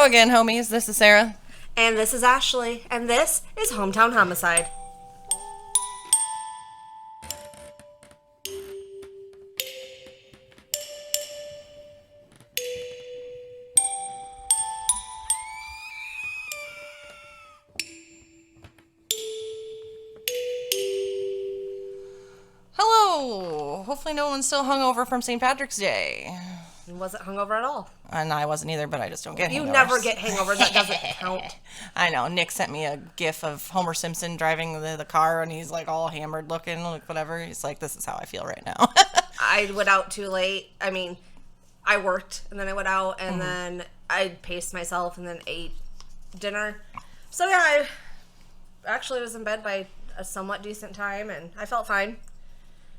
again, homies. This is Sarah. And this is Ashley. And this is Hometown Homicide. Hello. Hopefully no one's still hungover from St. Patrick's Day. Wasn't hungover at all. And I wasn't either, but I just don't get hangovers. You never get hangovers. That doesn't count. I know. Nick sent me a gif of Homer Simpson driving the car, and he's like all hammered looking, like whatever. He's like, this is how I feel right now. I went out too late. I mean, I worked, and then I went out, and then I paced myself, and then ate dinner. So yeah, I actually was in bed by a somewhat decent time, and I felt fine.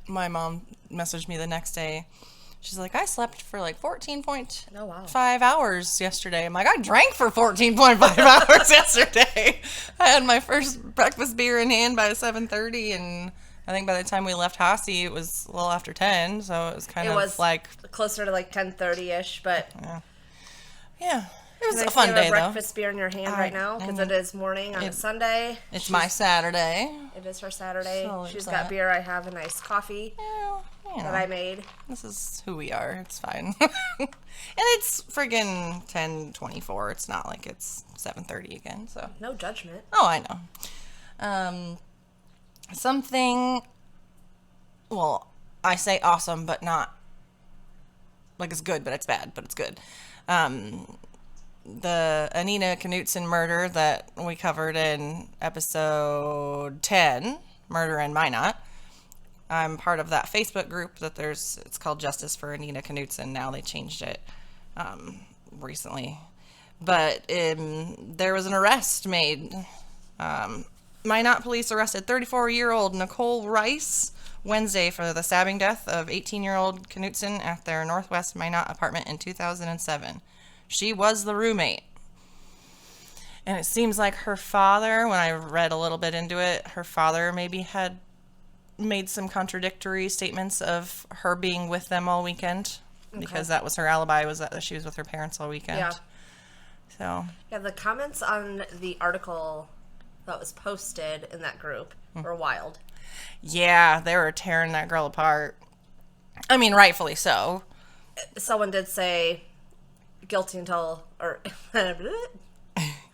My mom messaged me the next day. She's like, I slept for like 14.5 hours yesterday. I'm like, I drank for 14.5 hours yesterday. I had my first breakfast beer in hand by 7:30, and I think by the time we left Hossie, it was a little after 10, so it was kind of like... closer to like 10:30-ish, but... Yeah. It was a fun day, though. You have a breakfast beer in your hand right now, because it is morning on a Sunday. It's my Saturday. It is her Saturday. So she's got beer. I have a nice coffee that I made. This is who we are. It's fine. And it's friggin' 10:24. It's not like it's 7:30 again, so. No judgment. Oh, I know. Something, well, I say awesome, but not, like it's good, but it's bad, but it's good. The Anina Knutson murder that we covered in episode 10, Murder in Minot. I'm part of that Facebook group that it's called Justice for Anina Knutson. Now they changed it recently. But there was an arrest made. Minot police arrested 34-year-old Nicole Rice Wednesday for the stabbing death of 18-year-old Knutson at their Northwest Minot apartment in 2007. She was the roommate. And it seems like her father, when I read a little bit into it, her father maybe had made some contradictory statements of her being with them all weekend. Okay. Because that was her alibi, was that she was with her parents all weekend. Yeah. So. Yeah, the comments on the article that was posted in that group were wild. Yeah, they were tearing that girl apart. I mean, rightfully so. Someone did say... guilty until, or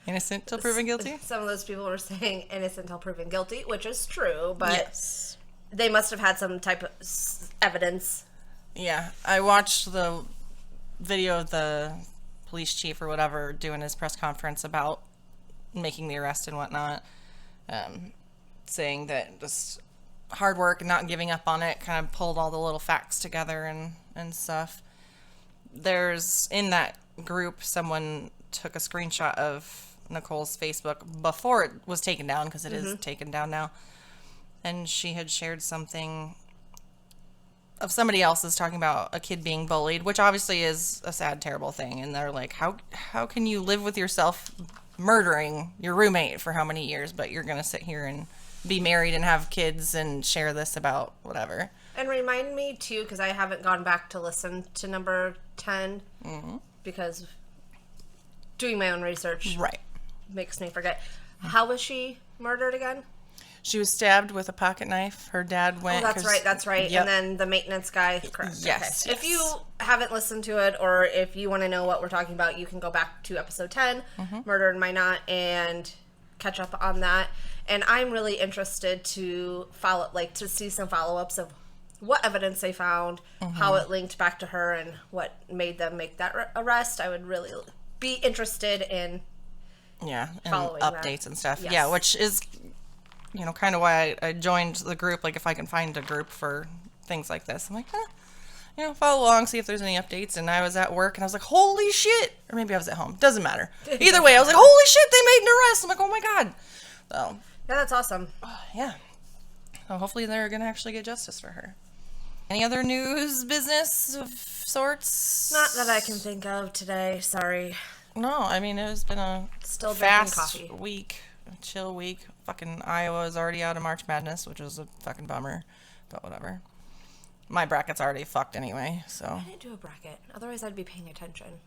innocent till proven guilty. Some of those people were saying innocent until proven guilty, which is true, but yes, they must have had some type of evidence. Yeah, I watched the video of the police chief or whatever doing his press conference about making the arrest and whatnot, saying that just hard work and not giving up on it kind of pulled all the little facts together and stuff. There's, in that group, someone took a screenshot of Nicole's Facebook before it was taken down, because it is taken down now. And she had shared something of somebody else's talking about a kid being bullied, which obviously is a sad, terrible thing. And they're like, how can you live with yourself murdering your roommate for how many years, but you're going to sit here and be married and have kids and share this about whatever. And remind me, too, because I haven't gone back to listen to number 10, because doing my own research makes me forget. How was she murdered again? She was stabbed with a pocket knife. Her dad went... Oh, that's right. Yep. And then the maintenance guy... Correct. Yes, okay. If you haven't listened to it, or if you want to know what we're talking about, you can go back to episode 10, Murder in Minot, and catch up on that. And I'm really interested to to see some follow-ups of what evidence they found, how it linked back to her, and what made them make that arrest. I would really be interested in following updates that. And stuff. Yes. Yeah, which is, kind of why I joined the group. Like, if I can find a group for things like this, I'm like, follow along, see if there's any updates. And I was at work, and I was like, holy shit! Or maybe I was at home. Doesn't matter. Either way, I was like, holy shit, they made an arrest! I'm like, oh my god. So. Yeah, that's awesome. Yeah. So hopefully they're going to actually get justice for her. Any other news, business of sorts? Not that I can think of today. Sorry. No, I mean, it has been a fast week, a chill week. Fucking Iowa is already out of March Madness, which is a fucking bummer. But whatever. My bracket's already fucked anyway, so. I didn't do a bracket. Otherwise, I'd be paying attention.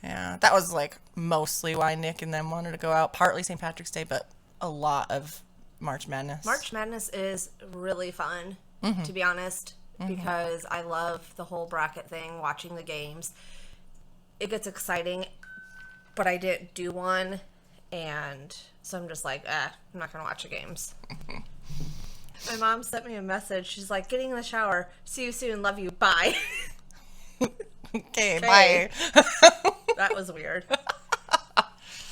Yeah, that was like mostly why Nick and them wanted to go out. Partly St. Patrick's Day, but a lot of March Madness. March Madness is really fun, to be honest, because I love the whole bracket thing, watching the games. It gets exciting, but I didn't do one, and so I'm just like, I'm not going to watch the games. My mom sent me a message. She's like, getting in the shower. See you soon. Love you. Bye. Okay, bye. That was weird.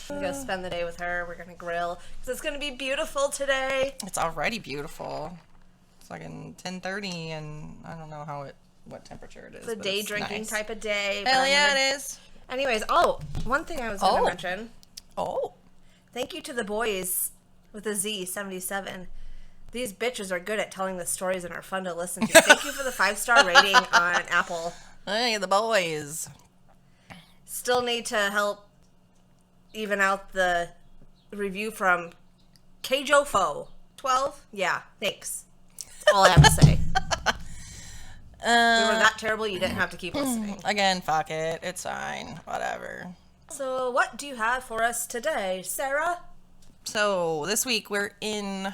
I'm going to spend the day with her. We're going to grill. Because it's going to be beautiful today. It's already beautiful. It's like in 10:30, and I don't know what temperature it is. It's a day drinking type of day. Hell yeah, it is. Anyways, one thing I was going to mention. Oh. Thank you to the boys with the Z77. These bitches are good at telling the stories and are fun to listen to. Thank you for the 5-star rating on Apple. Hey, the boys. Still need to help even out the review from KJoFo. 12? Yeah, thanks. That's all I have to say. We were that terrible, you didn't have to keep listening. Again, fuck it. It's fine. Whatever. So, what do you have for us today, Sarah? So, this week we're in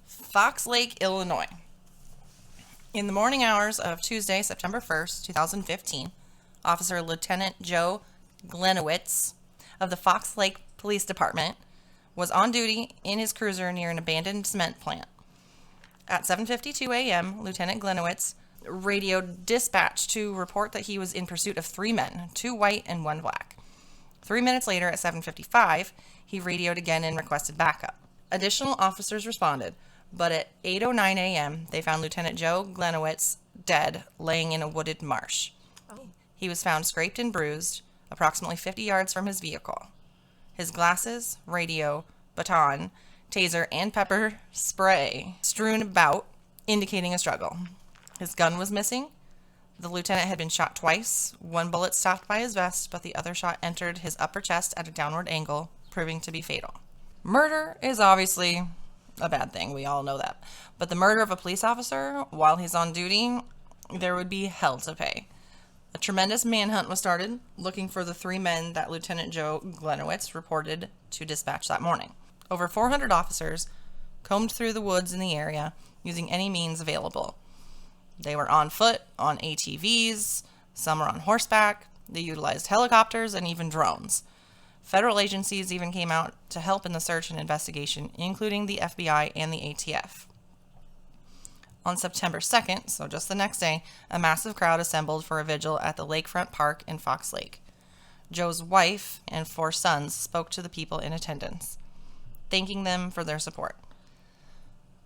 Fox Lake, Illinois. In the morning hours of Tuesday, September 1st, 2015, Officer Lieutenant Joe Glenowitz of the Fox Lake Police Department was on duty in his cruiser near an abandoned cement plant. At 7:52 a.m., Lieutenant Glenowitz radioed dispatch to report that he was in pursuit of 3 men, 2 white and 1 black. 3 minutes later, at 7:55, he radioed again and requested backup. Additional officers responded, but at 8:09 a.m., they found Lieutenant Joe Glenowitz dead, laying in a wooded marsh. Oh. He was found scraped and bruised, approximately 50 yards from his vehicle. His glasses, radio, baton, taser, and pepper spray strewn about, indicating a struggle. His gun was missing. The lieutenant had been shot twice. 1 bullet stopped by his vest, but the other shot entered his upper chest at a downward angle, proving to be fatal. Murder is obviously a bad thing. We all know that. But the murder of a police officer while he's on duty, there would be hell to pay. A tremendous manhunt was started, looking for the 3 men that Lieutenant Joe Glenowitz reported to dispatch that morning. Over 400 officers combed through the woods in the area, using any means available. They were on foot, on ATVs, some were on horseback, they utilized helicopters and even drones. Federal agencies even came out to help in the search and investigation, including the FBI and the ATF. On September 2nd, so just the next day, a massive crowd assembled for a vigil at the Lakefront Park in Fox Lake. Joe's wife and 4 sons spoke to the people in attendance, thanking them for their support.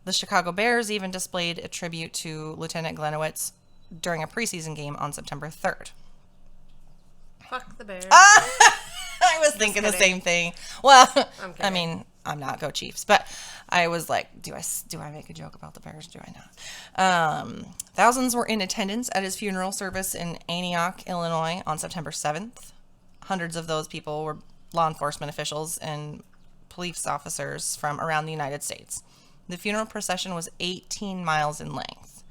The Chicago Bears even displayed a tribute to Lieutenant Glenowitz during a preseason game on September 3rd. Fuck the Bears. I was thinking the same thing. Well, I mean, I'm not go Chiefs, but I was like, do I make a joke about the Bears? Do I not? Thousands were in attendance at his funeral service in Antioch, Illinois on September 7th. Hundreds of those people were law enforcement officials and police officers from around the United States. The funeral procession was 18 miles in length.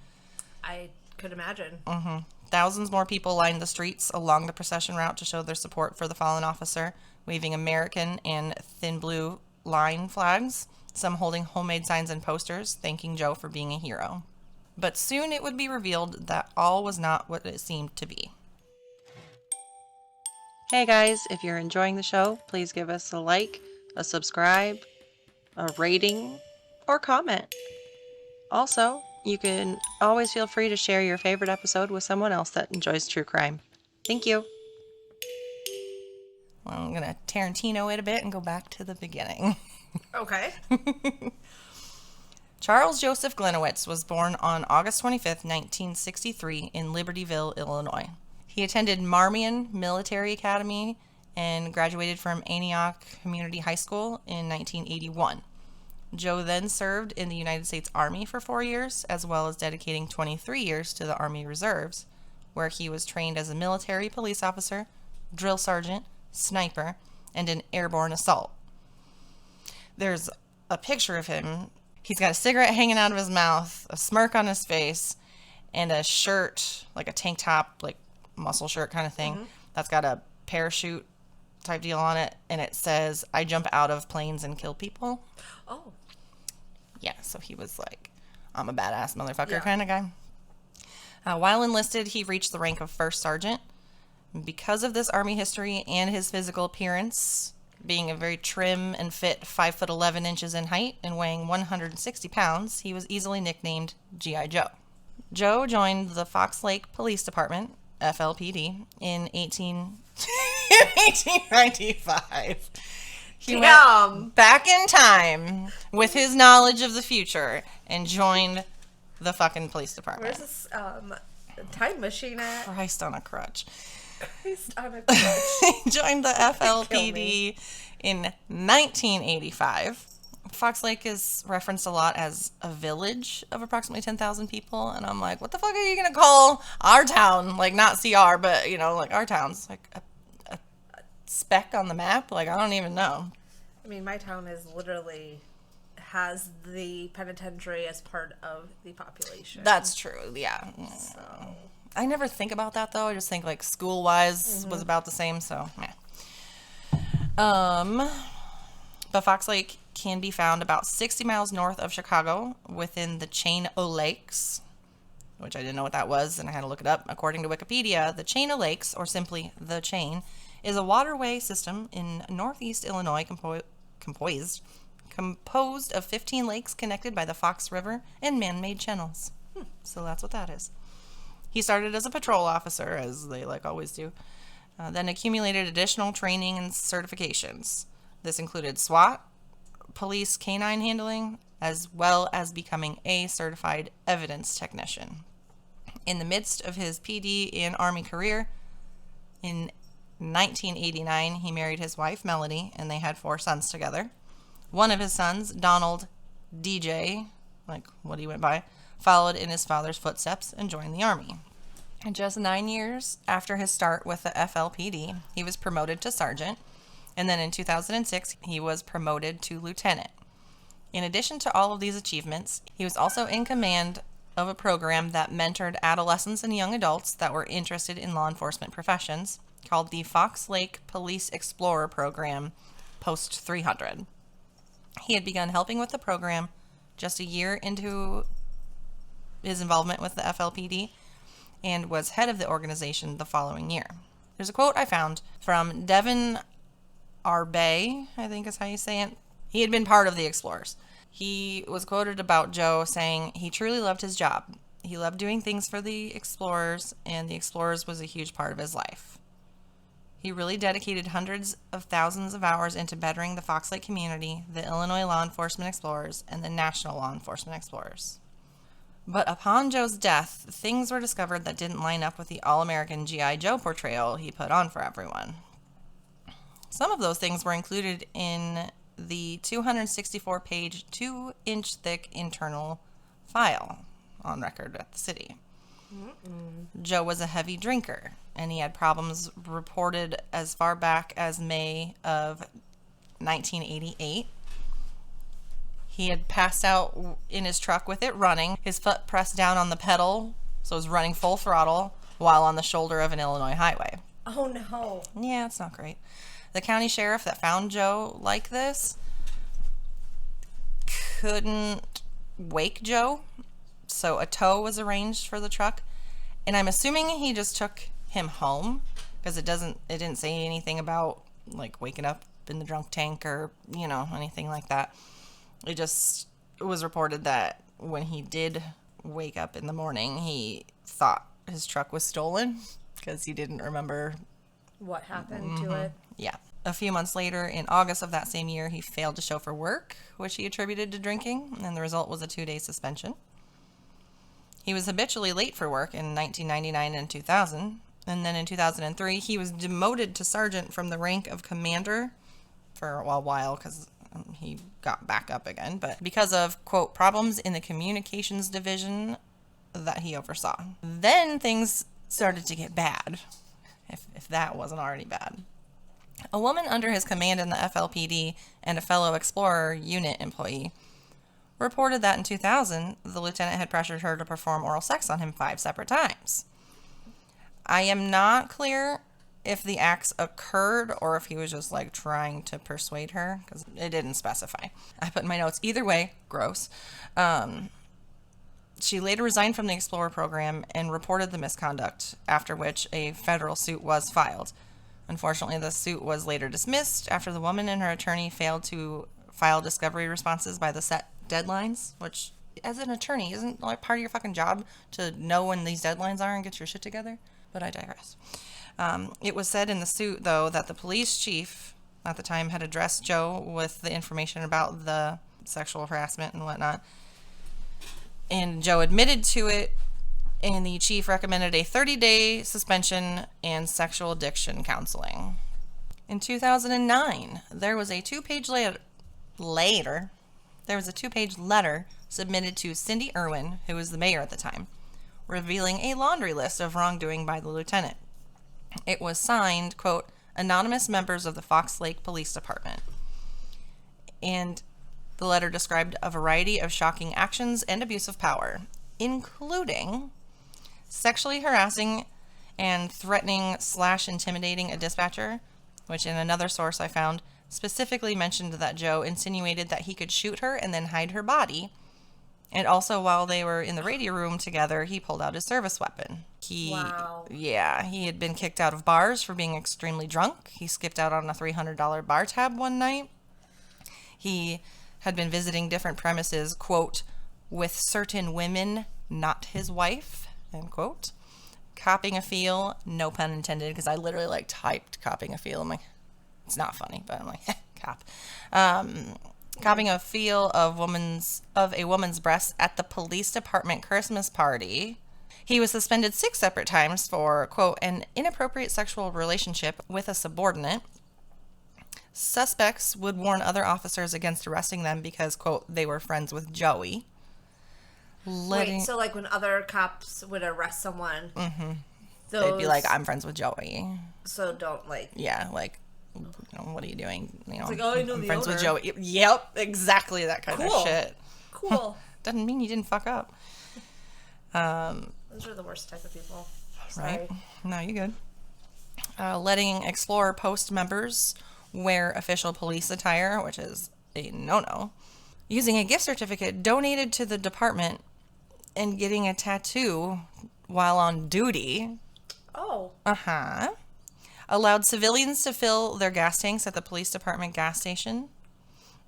I could imagine. Mm-hmm. Thousands more people lined the streets along the procession route to show their support for the fallen officer, waving American and thin blue line flags, some holding homemade signs and posters thanking Joe for being a hero. But soon it would be revealed that all was not what it seemed to be. Hey guys, if you're enjoying the show, please give us a like, a subscribe, a rating, or comment. Also, you can always feel free to share your favorite episode with someone else that enjoys true crime. Thank you. Well, I'm going to Tarantino it a bit and go back to the beginning. Okay. Charles Joseph Gliniewicz was born on August 25th, 1963 in Libertyville, Illinois. He attended Marmion Military Academy and graduated from Antioch Community High School in 1981. Joe then served in the United States Army for 4 years, as well as dedicating 23 years to the Army Reserves, where he was trained as a military police officer, drill sergeant, sniper, and an airborne assault. There's a picture of him. He's got a cigarette hanging out of his mouth, a smirk on his face, and a shirt, like a tank top, like muscle shirt kind of thing, that's got a parachute type deal on it, and it says, I jump out of planes and kill people. Oh. Yeah, so he was like, I'm a badass motherfucker Yeah. kind of guy. While enlisted, he reached the rank of first sergeant. Because of this Army history and his physical appearance, being a very trim and fit 5'11" in height and weighing 160 pounds, he was easily nicknamed G.I. Joe. Joe joined the Fox Lake Police Department, FLPD, in 1895. He went back in time with his knowledge of the future and joined the fucking police department. Where's this time machine at? Christ on a crutch. Christ on a crutch. He joined the FLPD in 1985. Fox Lake is referenced a lot as a village of approximately 10,000 people, and I'm like, what the fuck are you gonna call our town? Like, not CR, but, you know, like, our town's like a speck on the map. Like, I don't even know. I mean, my town is literally has the penitentiary as part of the population. That's true, yeah. So. I never think about that, though. I just think, like, school-wise was about the same, so, meh. But Fox Lake can be found about 60 miles north of Chicago within the chain of lakes, which I didn't know what that was, and I had to look it up. According to Wikipedia, the chain of lakes, or simply the chain, is a waterway system in northeast Illinois composed of 15 lakes connected by the Fox River and man-made channels. So that's what that is. He started as a patrol officer, as they like always do, then accumulated additional training and certifications. This included SWAT, police canine handling, as well as becoming a certified evidence technician. In the midst of his PD and Army career, in 1989, he married his wife, Melody, and they had 4 sons together. One of his sons, Donald DJ, like what he went by, followed in his father's footsteps and joined the Army. And just 9 years after his start with the FLPD, he was promoted to sergeant, and then in 2006, he was promoted to lieutenant. In addition to all of these achievements, he was also in command of a program that mentored adolescents and young adults that were interested in law enforcement professions, called the Fox Lake Police Explorer Program, Post 300. He had begun helping with the program just a year into his involvement with the FLPD and was head of the organization the following year. There's a quote I found from Devin Arbay, I think is how you say it. He had been part of the Explorers. He was quoted about Joe saying he truly loved his job. He loved doing things for the Explorers, and the Explorers was a huge part of his life. He really dedicated hundreds of thousands of hours into bettering the Fox Lake community, the Illinois Law Enforcement Explorers, and the National Law Enforcement Explorers. But upon Joe's death, things were discovered that didn't line up with the all-American G.I. Joe portrayal he put on for everyone. Some of those things were included in the 264-page, 2-inch thick internal file on record at the city. Joe was a heavy drinker, and he had problems reported as far back as May of 1988. He had passed out in his truck with it running, his foot pressed down on the pedal, so it was running full throttle while on the shoulder of an Illinois highway. Oh no. Yeah, it's not great. The county sheriff that found Joe like this couldn't wake Joe, so a tow was arranged for the truck, and I'm assuming he just took him home, because it didn't say anything about like waking up in the drunk tank or, you know, anything like that. It just was reported that when he did wake up in the morning, he thought his truck was stolen because he didn't remember what happened to it. Yeah. A few months later, in August of that same year, he failed to show for work, which he attributed to drinking, and the result was a 2-day suspension. He was habitually late for work in 1999 and 2000, and then in 2003, he was demoted to sergeant from the rank of commander for a while because he got back up again, but because of, quote, problems in the communications division that he oversaw. Then things started to get bad, if that wasn't already bad. A woman under his command in the FLPD and a fellow Explorer unit employee reported that in 2000, the lieutenant had pressured her to perform oral sex on him 5 separate times. I am not clear if the acts occurred or if he was just like trying to persuade her, because it didn't specify. I put in my notes, either way, gross. She later resigned from the Explorer program and reported the misconduct, after which a federal suit was filed. Unfortunately, the suit was later dismissed after the woman and her attorney failed to file discovery responses by the set deadlines, which, as an attorney, isn't like part of your fucking job to know when these deadlines are and get your shit together? But I digress. It was said in the suit, though, that the police chief at the time had addressed Joe with the information about the sexual harassment and whatnot. And Joe admitted to it, and the chief recommended a 30-day suspension and sexual addiction counseling. In 2009, there was a two-page letter submitted to Cindy Irwin, who was the mayor at the time, revealing a laundry list of wrongdoing by the lieutenant. It was signed, quote, anonymous members of the Fox Lake Police Department. And the letter described a variety of shocking actions and abuse of power, including sexually harassing and threatening / intimidating a dispatcher, which in another source I found specifically mentioned that Joe insinuated that he could shoot her and then hide her body. And also, while they were in the radio room together, he pulled out his service weapon. Wow. Yeah, he had been kicked out of bars for being extremely drunk. He skipped out on a $300 bar tab one night. He had been visiting different premises, quote, with certain women, not his wife, end quote. Copping a feel, no pun intended, because I literally like typed copping a feel. I'm like, it's not funny, but I'm like, cop. Copping a feel of a woman's breasts at the police department Christmas party. He was suspended 6 separate times for, quote, an inappropriate sexual relationship with a subordinate. Suspects would warn other officers against arresting them because, quote, they were friends with Joey. Wait, so like when other cops would arrest someone, they'd be like, I'm friends with Joey. So don't like... Yeah, like, what are you doing? It's like, oh, I know I'm the friends owner. with Joey. Yep, exactly that kind of shit. Cool. Doesn't mean you didn't fuck up. Those are the worst type of people. Sorry. Right? No, you good. Letting Explorer Post members wear official police attire, which is a no-no. Using a gift certificate donated to the department and getting a tattoo while on duty. Oh. Allowed civilians to fill their gas tanks at the police department gas station.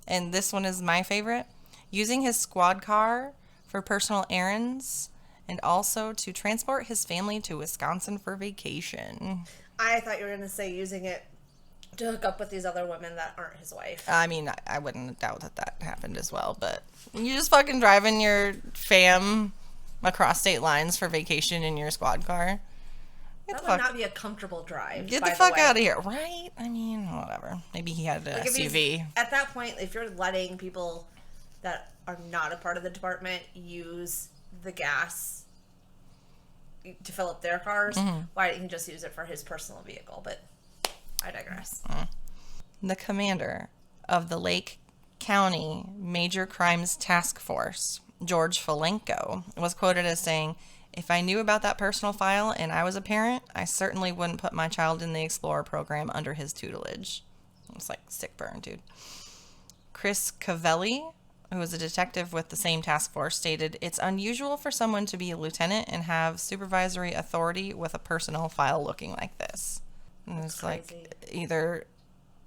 And this one is my favorite. Using his squad car for personal errands and also to transport his family to Wisconsin for vacation. I thought you were going to say using it to hook up with these other women that aren't his wife. I mean, I wouldn't doubt that happened as well, but you just fucking driving your fam across state lines for vacation in your squad car. That would not be a comfortable drive. Get the fuck out of here, right? I mean, whatever. Maybe he had an SUV. At that point, if you're letting people that are not a part of the department use the gas to fill up their cars, why didn't he just use it for his personal vehicle? But I digress. The commander of the Lake County Major Crimes Task Force, George Falenko, was quoted as saying, "If I knew about that personal file and I was a parent, I certainly wouldn't put my child in the Explorer program under his tutelage." It's like sick burn, dude. Chris Cavelli, who was a detective with the same task force, stated, "It's unusual for someone to be a lieutenant and have supervisory authority with a personal file looking like this." And it's like either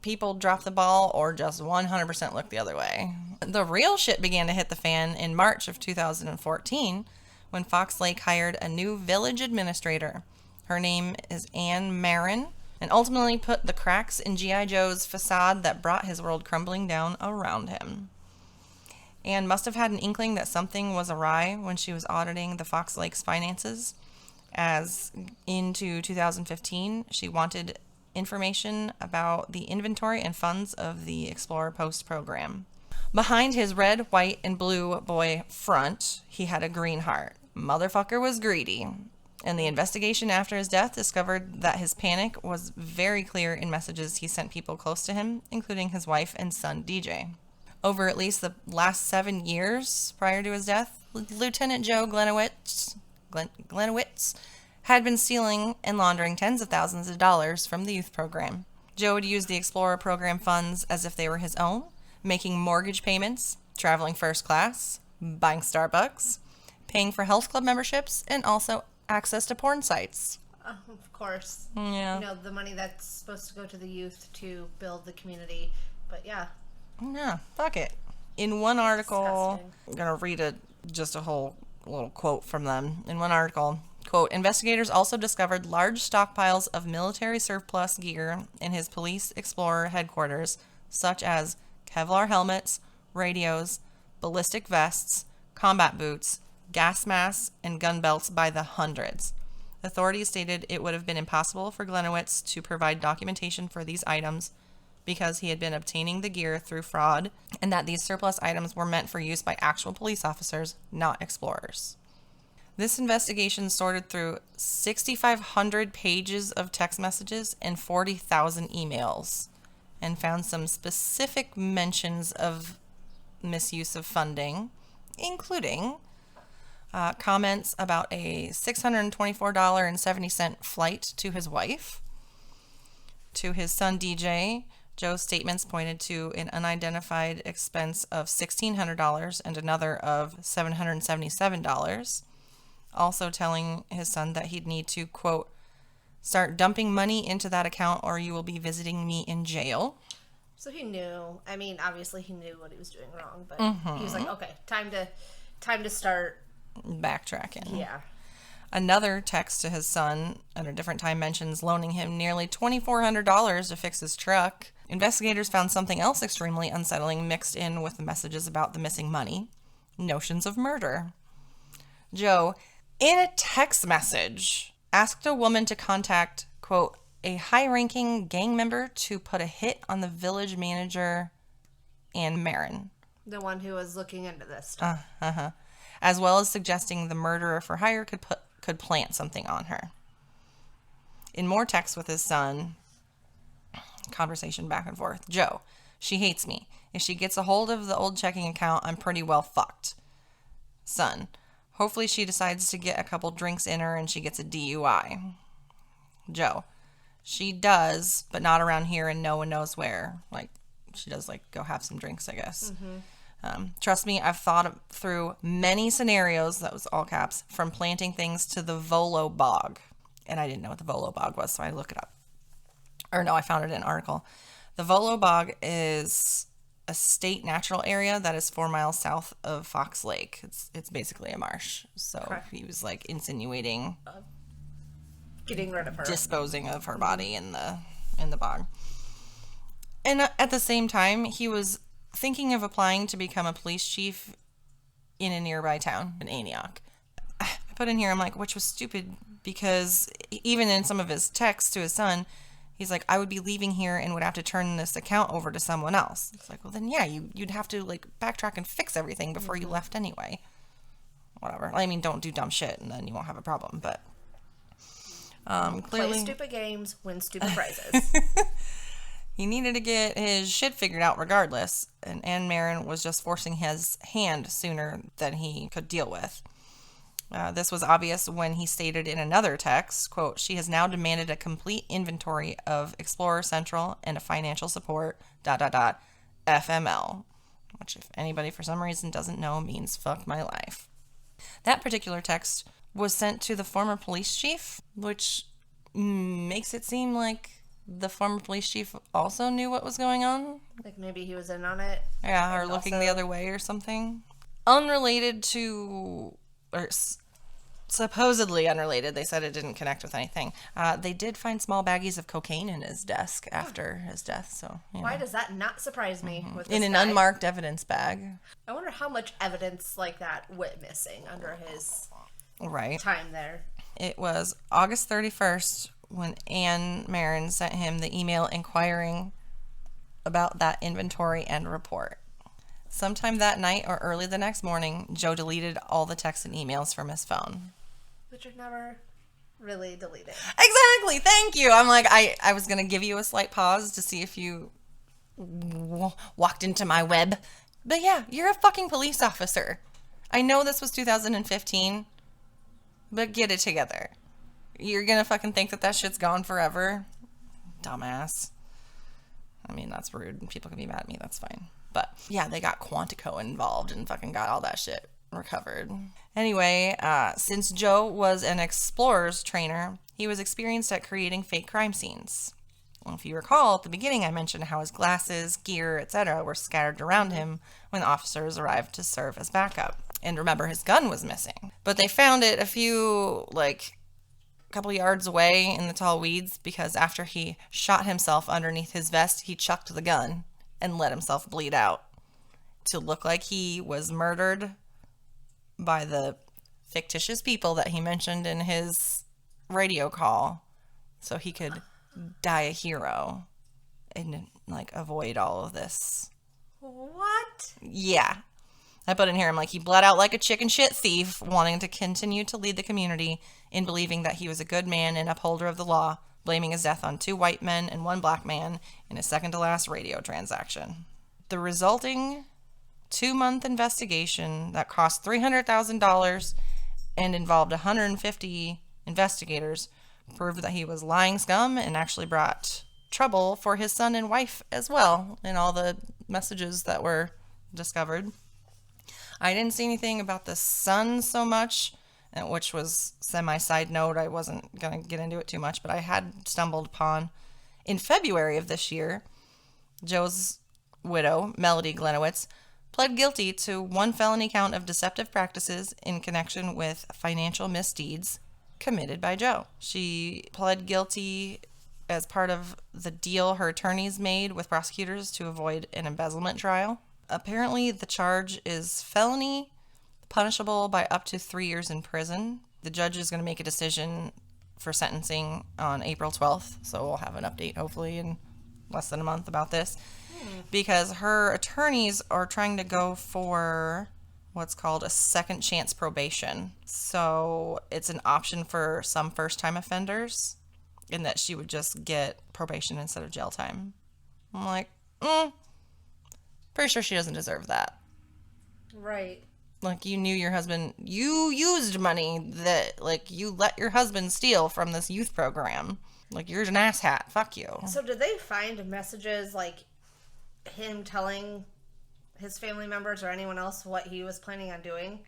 people drop the ball or just 100% look the other way. The real shit began to hit the fan in March of 2014 when Fox Lake hired a new village administrator. Her name is Ann Marin, and ultimately put the cracks in G.I. Joe's facade that brought his world crumbling down around him. Ann must have had an inkling that something was awry when she was auditing the Fox Lake's finances, as into 2015, she wanted information about the inventory and funds of the Explorer Post program. Behind his red, white, and blue boy front, he had a green heart. Motherfucker was greedy. And the investigation after his death discovered that his panic was very clear in messages he sent people close to him, including his wife and son, DJ. Over at least the last 7 years prior to his death, Lieutenant Joe Glenowitz had been stealing and laundering tens of thousands of dollars from the youth program. Joe would use the Explorer program funds as if they were his own, making mortgage payments, traveling first class, buying Starbucks, paying for health club memberships, and also access to porn sites. Of course. Yeah. You know, the money that's supposed to go to the youth to build the community. But yeah. Yeah, fuck it. In one article, Disgusting. I'm going to read just a whole little quote from them. In one article, quote, investigators also discovered large stockpiles of military surplus gear in his police explorer headquarters, such as Kevlar helmets, radios, ballistic vests, combat boots, gas masks, and gun belts by the hundreds. Authorities stated it would have been impossible for Glenowitz to provide documentation for these items because he had been obtaining the gear through fraud, and that these surplus items were meant for use by actual police officers, not explorers. This investigation sorted through 6,500 pages of text messages and 40,000 emails, and found some specific mentions of misuse of funding, including comments about a $624.70 flight to his wife. To his son DJ, Joe's statements pointed to an unidentified expense of $1,600 and another of $777. Also telling his son that he'd need to, quote, start dumping money into that account or you will be visiting me in jail. So he knew. I mean, obviously he knew what he was doing wrong, but he was like, okay, time to start backtracking. Yeah. Another text to his son at a different time mentions loaning him nearly $2,400 to fix his truck. Investigators found something else extremely unsettling mixed in with the messages about the missing money. Notions of murder. Joe, in a text message, asked a woman to contact, quote, a high-ranking gang member to put a hit on the village manager and Marin. The one who was looking into this stuff. As well as suggesting the murderer for hire could plant something on her. In more texts with his son, conversation back and forth. Joe, she hates me. If she gets a hold of the old checking account, I'm pretty well fucked. Son, hopefully she decides to get a couple drinks in her and she gets a DUI. Joe, she does, but not around here and no one knows where. Like, she does, like, go have some drinks, I guess. Trust me, I've thought through many scenarios, that was all caps, from planting things to the Volo Bog. And I didn't know what the Volo Bog was, so I looked it up. Or no, I found it in an article. The Volo Bog is a state natural area that is 4 miles south of Fox Lake. It's basically a marsh. So Correct. He was like insinuating Getting rid of her. disposing of her body in the bog. And at the same time, he was thinking of applying to become a police chief in a nearby town in Antioch. I put in here, I'm like, which was stupid because even in some of his texts to his son, he's like, I would be leaving here and would have to turn this account over to someone else. It's like, well, then, yeah, you'd have to, like, backtrack and fix everything before you left anyway. Whatever. I mean, don't do dumb shit and then you won't have a problem, but clearly... Play stupid games, win stupid prizes. He needed to get his shit figured out regardless, and Ann Marin was just forcing his hand sooner than he could deal with. This was obvious when he stated in another text, quote, she has now demanded a complete inventory of Explorer Central and a financial support, ... FML, which if anybody for some reason doesn't know means fuck my life. That particular text was sent to the former police chief, which makes it seem like the former police chief also knew what was going on. Like maybe he was in on it. Yeah, or looking the other way or something. Unrelated to, or supposedly unrelated, they said it didn't connect with anything. They did find small baggies of cocaine in his desk after his death, so, you know. Why does that not surprise me with this In an guy? unmarked evidence bag. I wonder how much evidence like that went missing under his Right. time there. It was August 31st when Ann Marin sent him the email inquiring about that inventory and report. Sometime that night or early the next morning, Joe deleted all the texts and emails from his phone. Which are never really deleted. Exactly. Thank you. I'm like, I was going to give you a slight pause to see if you walked into my web. But yeah, you're a fucking police officer. I know this was 2015, but get it together. You're gonna fucking think that shit's gone forever? Dumbass. I mean, that's rude. People can be mad at me. That's fine. But yeah, they got Quantico involved and fucking got all that shit recovered. Anyway, since Joe was an explorer's trainer, he was experienced at creating fake crime scenes. Well, if you recall, at the beginning I mentioned how his glasses, gear, etc. were scattered around him when officers arrived to serve as backup. And remember, his gun was missing. But they found it a couple yards away in the tall weeds because after he shot himself underneath his vest, he chucked the gun and let himself bleed out to look like he was murdered by the fictitious people that he mentioned in his radio call so he could die a hero and avoid all of this. What? Yeah. I put in here, I'm like, he bled out like a chicken shit thief, wanting to continue to lead the community in believing that he was a good man and upholder of the law, blaming his death on 2 white men and 1 black man in a second-to-last radio transaction. The resulting 2-month investigation that cost $300,000 and involved 150 investigators proved that he was lying scum and actually brought trouble for his son and wife as well in all the messages that were discovered. I didn't see anything about the son so much, which was semi-side note. I wasn't going to get into it too much, but I had stumbled upon, in February of this year, Joe's widow, Melody Glenowitz, pled guilty to 1 felony count of deceptive practices in connection with financial misdeeds committed by Joe. She pled guilty as part of the deal her attorneys made with prosecutors to avoid an embezzlement trial. Apparently, the charge is felony, punishable by up to 3 years in prison. The judge is going to make a decision for sentencing on April 12th, so we'll have an update hopefully in less than a month about this. Because her attorneys are trying to go for what's called a second chance probation. So it's an option for some first-time offenders in that she would just get probation instead of jail time. I'm like, pretty sure she doesn't deserve that. Right. Like, you knew your husband, you used money that, you let your husband steal from this youth program. You're an asshat. Fuck you. So did they find messages, him telling his family members or anyone else what he was planning on doing?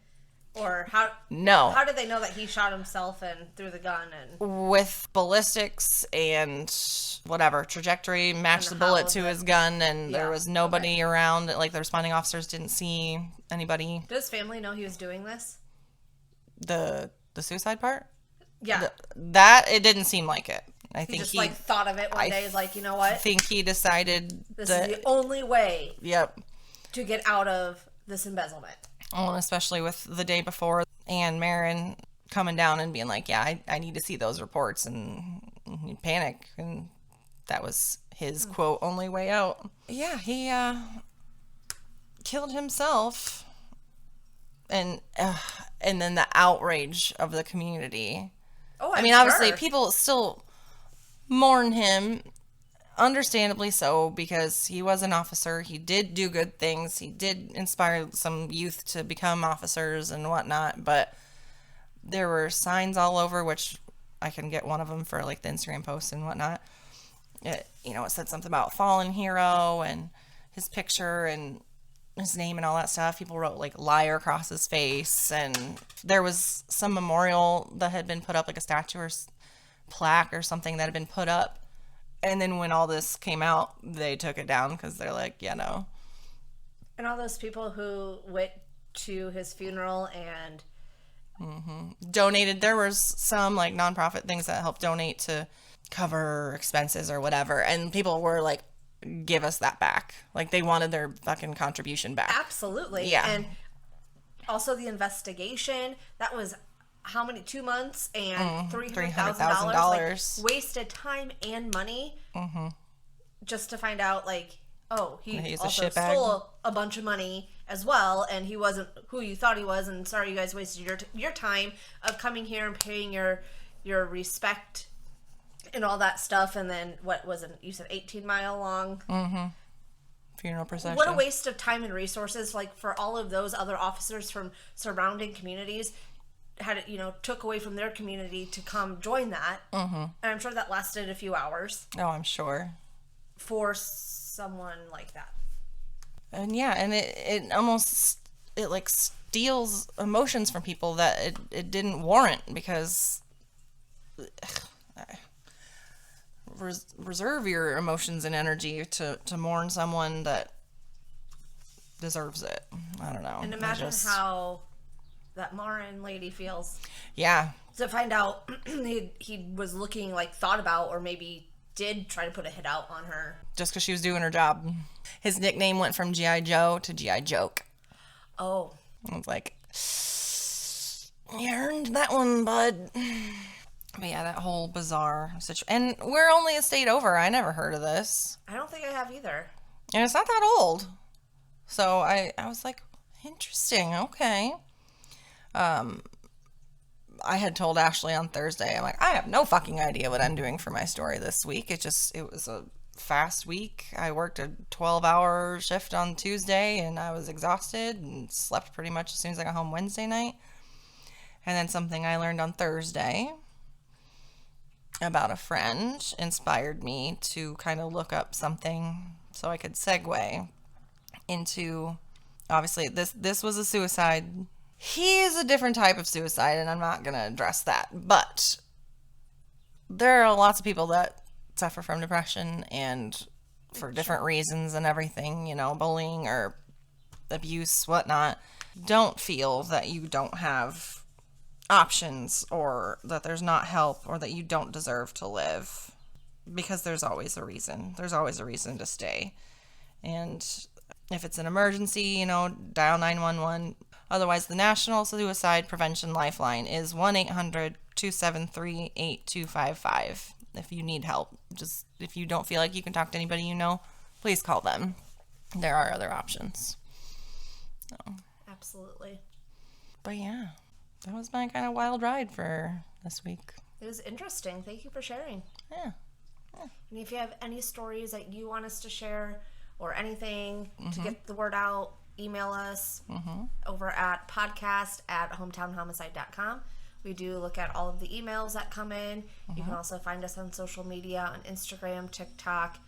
Or how? No. How did they know that he shot himself and threw the gun? And with ballistics and whatever trajectory matched the bullet to his gun, and there was nobody around. The responding officers didn't see anybody. Does his family know he was doing this? The suicide part? Yeah. That it didn't seem like it. I think he just thought of it one day. Is you know what? I think he decided this is the only way. Yep. To get out of this embezzlement. Oh, and especially with the day before, Ann Marin coming down and being like, yeah, I need to see those reports, and he panicked, and that was his, quote, only way out. Yeah, he killed himself, and then the outrage of the community. Oh, I mean, obviously, people still mourn him, understandably so, because he was an officer. He did do good things. He did inspire some youth to become officers and whatnot, but there were signs all over, which I can get one of them for the Instagram posts and whatnot. It said something about fallen hero and his picture and his name and all that stuff. People wrote liar across his face, and there was some memorial that had been put up, a statue or plaque or something that had been put up. And then when all this came out, they took it down because they're like, yeah, no. And all those people who went to his funeral and donated. There was some nonprofit things that helped donate to cover expenses or whatever. And people were like, give us that back. They wanted their fucking contribution back. Absolutely. Yeah. And also the investigation, that was how many, 2 months and $300,000 wasted time and money just to find out he also stole a bunch of money as well, and he wasn't who you thought he was, and sorry you guys wasted your time of coming here and paying your respect and all that stuff. And then what was it, you said 18-mile long funeral procession. What a waste of time and resources for all of those other officers from surrounding communities. had it, took away from their community to come join that. Mm-hmm. And I'm sure that lasted a few hours. Oh, I'm sure. For someone like that. And yeah, and it almost, it like steals emotions from people that it didn't warrant, because reserve your emotions and energy to mourn someone that deserves it. I don't know. And imagine how that Marin lady feels. Yeah. To find out he was looking like thought about, or maybe did try to put a hit out on her. Just because she was doing her job. His nickname went from G.I. Joe to G.I. Joke. Oh. I was like, you earned that one, bud. But yeah, that whole bizarre situation. And we're only a state over. I never heard of this. I don't think I have either. And it's not that old. So I was like, interesting. Okay. I had told Ashley on Thursday, I'm like, I have no fucking idea what I'm doing for my story this week. It was a fast week. I worked a 12-hour shift on Tuesday, and I was exhausted and slept pretty much as soon as I got home Wednesday night. And then something I learned on Thursday about a friend inspired me to kind of look up something so I could segue into, obviously, this was a suicide. He is a different type of suicide, and I'm not going to address that. But there are lots of people that suffer from depression, and for different reasons and everything, bullying or abuse, whatnot. Don't feel that you don't have options, or that there's not help, or that you don't deserve to live. Because there's always a reason. There's always a reason to stay. And if it's an emergency, dial 911. Otherwise, the National Suicide Prevention Lifeline is 1-800-273-8255. If you need help, just if you don't feel like you can talk to anybody please call them. There are other options. So. Absolutely. But yeah, that was my kind of wild ride for this week. It was interesting. Thank you for sharing. Yeah. And if you have any stories that you want us to share, or anything to get the word out, email us over at podcast@hometownhomicide.com. We do look at all of the emails that come in. You can also find us on social media, on Instagram, TikTok,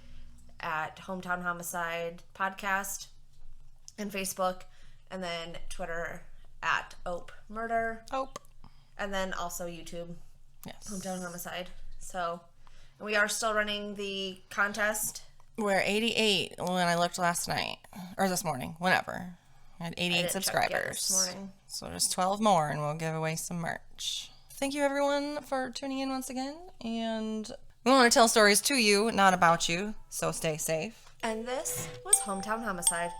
at Hometown Homicide Podcast, and Facebook, and then Twitter at Ope Murder. Ope. And then also YouTube. Yes. Hometown Homicide. So, we are still running the contest. We're 88 when I looked last night, or this morning, whenever. I had 88 subscribers. This morning. So just 12 more, and we'll give away some merch. Thank you, everyone, for tuning in once again. And we want to tell stories to you, not about you. So stay safe. And this was Hometown Homicide.